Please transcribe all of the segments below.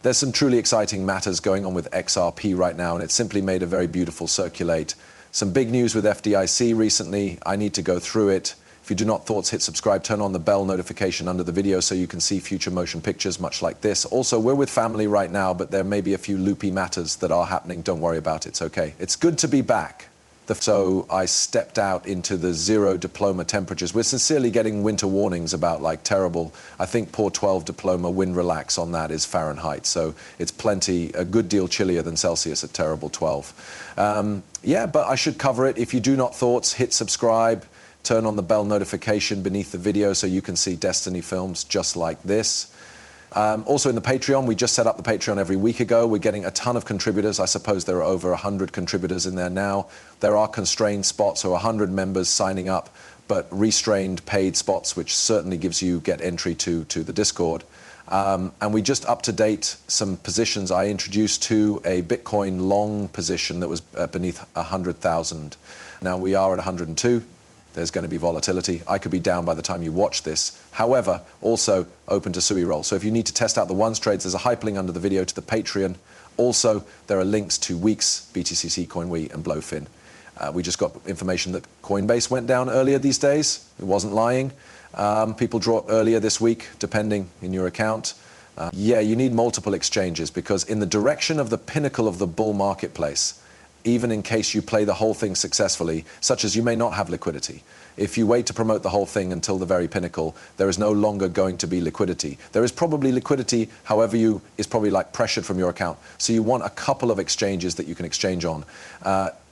There's some truly exciting matters going on with XRP right now, and it's simply made a very beautiful circulate. Some big news with Fdic recently. I need to go through it. If you do not thoughts, hit subscribe, turn on the bell notification under the video so you can see future motion pictures much like this. Also, we're with family right now, but there may be a few loopy matters that are happening. Don't worry about it, it's okay. It's good to be back. So I stepped out into the 0 diploma temperatures. We're sincerely getting winter warnings about like terrible, I think poor 12 diploma wind relax on that is Fahrenheit. So it's a good deal chillier than Celsius at terrible 12. Yeah, but I should cover it. If you do not thoughts, hit subscribe, turn on the bell notification beneath the video so you can see Destiny films just like this. Also in the Patreon, we just set up the Patreon every week ago. We're getting a ton of contributors. I suppose there are over 100 contributors in there now. There are constrained spots, so 100 members signing up, but restrained paid spots, which certainly get entry to the Discord. And we just up to date some positions. I introduced to a Bitcoin long position that was beneath 100,000. Now we are at 102. There's going to be volatility. I could be down by the time you watch this. However, also open to Sui roll. So if you need to test out the ones trades, there's a hyperlink under the video to the Patreon. Also, there are links to Weeks, BTCC, CoinWe, and Blowfin. We just got information that Coinbase went down earlier these days. It wasn't lying. People draw earlier this week, depending in your account. Yeah, you need multiple exchanges because in the direction of the pinnacle of the bull marketplace, even in case you play the whole thing successfully, such as you may not have liquidity. If you wait to promote the whole thing until the very pinnacle, there is no longer going to be liquidity. There is probably liquidity, however is probably like pressured from your account. So you want a couple of exchanges that you can exchange on.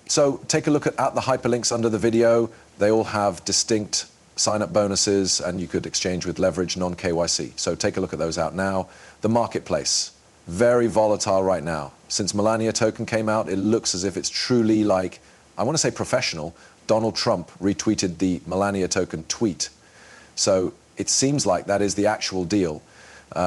So take a look at the hyperlinks under the video. They all have distinct sign-up bonuses, and you could exchange with leverage, non-KYC. So take a look at those out now. The marketplace, very volatile right now. Since Melania token came out, it looks as if it's truly like, I want to say professional. Donald Trump retweeted the Melania token tweet. So it seems like that is the actual deal.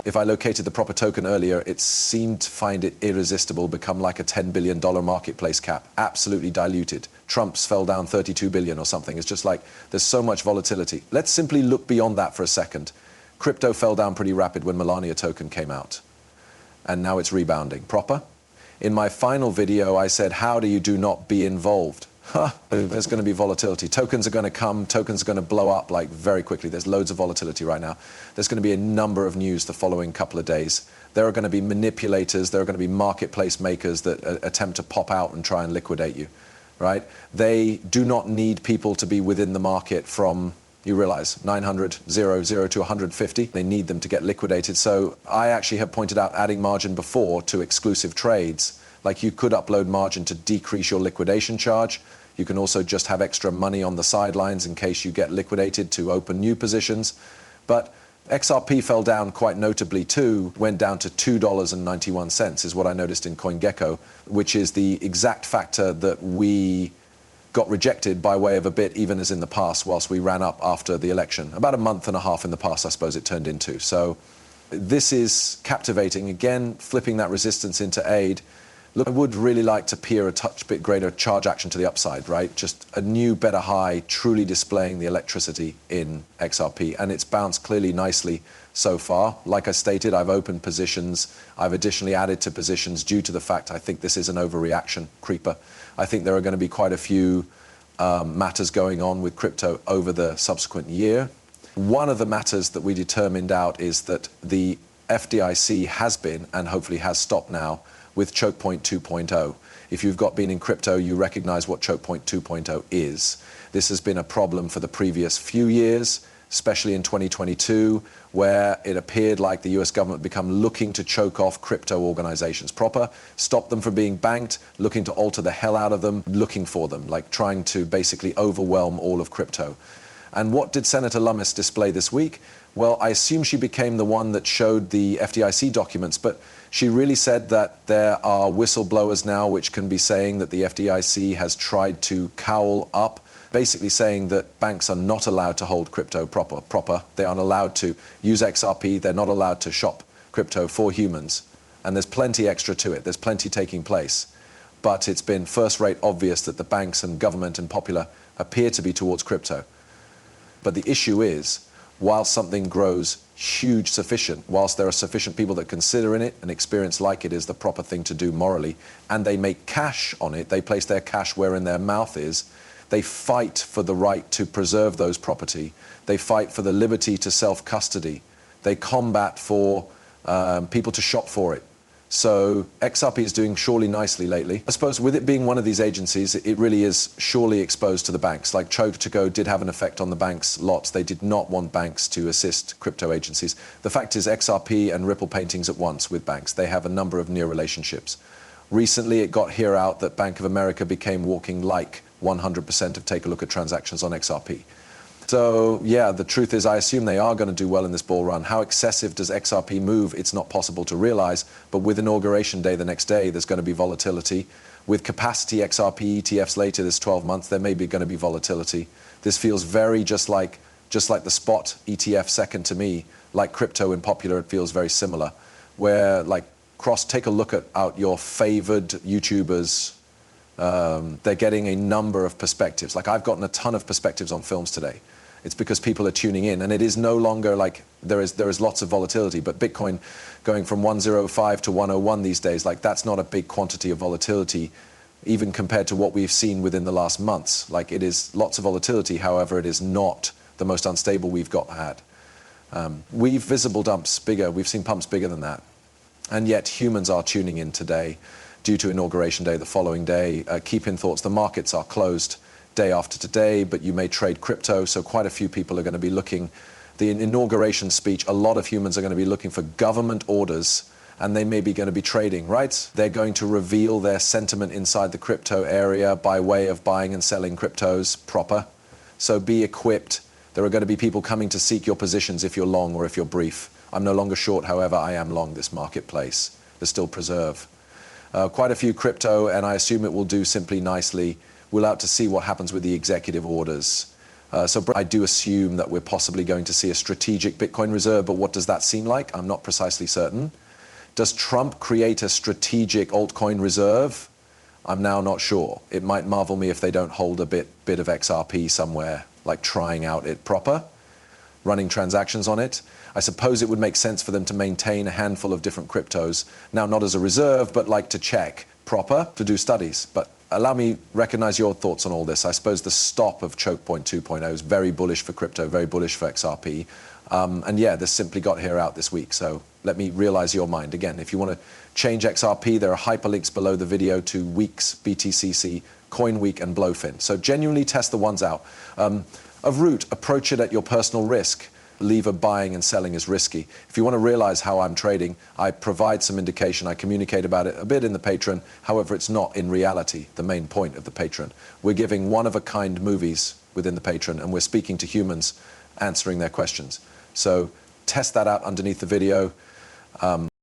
If I located the proper token earlier, it seemed to find it irresistible, become like a $10 billion marketplace cap, absolutely diluted. Trump's fell down 32 billion or something. It's just like, there's so much volatility. Let's simply look beyond that for a second. Crypto fell down pretty rapid when Melania token came out. And now it's rebounding. Proper? In my final video, I said, how do not be involved? There's going to be volatility. Tokens are going to come. Tokens are going to blow up like very quickly. There's loads of volatility right now. There's going to be a number of news the following couple of days. There are going to be manipulators. There are going to be marketplace makers that attempt to pop out and try and liquidate you, right? They do not need people to be within the market from, you realize, 900, 0 to 150. They need them to get liquidated. So I actually have pointed out adding margin before to exclusive trades. Like you could upload margin to decrease your liquidation charge. You can also just have extra money on the sidelines in case you get liquidated to open new positions. But XRP fell down quite notably too, went down to $2.91 is what I noticed in CoinGecko, which is the exact factor that we got rejected by way of a bit, even as in the past, whilst we ran up after the election. About a month and a half in the past, I suppose it turned into. So this is captivating. Again, flipping that resistance into aid. Look, I would really like to peer a touch bit greater charge action to the upside, right? Just a new, better high, truly displaying the electricity in XRP. And it's bounced clearly nicely so far. Like I stated, I've opened positions. I've additionally added to positions due to the fact I think this is an overreaction creeper. I think there are going to be quite a few matters going on with crypto over the subsequent year. One of the matters that we determined out is that the Fdic has been, and hopefully has stopped now, with choke point 2.0. If you've been in crypto, you recognize what choke point 2.0 is. This has been a problem for the previous few years, especially in 2022, where it appeared like the US government become looking to choke off crypto organizations proper, stop them from being banked, looking to alter the hell out of them, looking for them, like trying to basically overwhelm all of crypto. And what did Senator Lummis display this week? Well, I assume she became the one that showed the Fdic documents, but she really said that there are whistleblowers now which can be saying that the Fdic has tried to cowl up, basically saying that banks are not allowed to hold crypto proper. They aren't allowed to use XRP. They're not allowed to shop crypto for humans. And there's plenty extra to it. There's plenty taking place. But it's been first-rate obvious that the banks and government and popular appear to be towards crypto. But the issue is, while something grows huge sufficient. Whilst there are sufficient people that consider in it and experience like it is the proper thing to do morally, and they make cash on it, they place their cash wherein their mouth is, they fight for the right to preserve those property. They fight for the liberty to self-custody. They combat for people to shop for it. So XRP is doing surely nicely lately. I suppose with it being one of these agencies, it really is surely exposed to the banks. Like Choke2Go did have an effect on the banks lots. They did not want banks to assist crypto agencies. The fact is XRP and Ripple paintings at once with banks. They have a number of near relationships. Recently, it got here out that Bank of America became walking like 100% of take a look at transactions on XRP. So yeah, the truth is I assume they are going to do well in this bull run. How excessive does XRP move? It's not possible to realize, but with inauguration day the next day, there's going to be volatility. With capacity XRP ETFs later this 12 months, there may be going to be volatility. This feels very just like the spot ETF second to me, like crypto in popular, it feels very similar, where like take a look at your favored YouTubers. They're getting a number of perspectives. Like I've gotten a ton of perspectives on films today. It's because people are tuning in, and it is no longer like there is lots of volatility, but Bitcoin going from 105 to 101 these days, like that's not a big quantity of volatility, even compared to what we've seen within the last months. Like it is lots of volatility, however, it is not the most unstable we've had. We've visible dumps bigger, we've seen pumps bigger than that. And yet humans are tuning in today due to inauguration day the following day. Keep in thoughts, the markets are closed day after today, but you may trade crypto, so quite a few people are going to be looking. The inauguration speech, a lot of humans are going to be looking for government orders, and they may be going to be trading, right? They're going to reveal their sentiment inside the crypto area by way of buying and selling cryptos proper. So be equipped. There are going to be people coming to seek your positions if you're long or if you're brief. I'm no longer short, however, I am long this marketplace. There's still preserve. Quite a few crypto, and I assume it will do simply nicely. We'll have to see what happens with the executive orders. So I do assume that we're possibly going to see a strategic Bitcoin reserve, but what does that seem like? I'm not precisely certain. Does Trump create a strategic altcoin reserve? I'm now not sure. It might marvel me if they don't hold a bit of XRP somewhere, like trying out it proper, running transactions on it. I suppose it would make sense for them to maintain a handful of different cryptos, now not as a reserve, but like to check proper, to do studies. But allow me recognize your thoughts on all this. I suppose the stop of Choke Point 2.0 is very bullish for crypto, very bullish for XRP. And yeah, this simply got here out this week. So let me realize your mind. Again, if you want to change XRP, there are hyperlinks below the video to Weeks, BTCC, Coin Week, and Blowfin. So genuinely test the ones out. Of root, approach it at your personal risk. Lever buying and selling is risky. If you want to realize how I'm trading, I provide some indication. I communicate about it a bit in the Patreon. However, it's not in reality the main point of the Patreon. We're giving one-of-a-kind movies within the Patreon, and we're speaking to humans, answering their questions. So test that out underneath the video.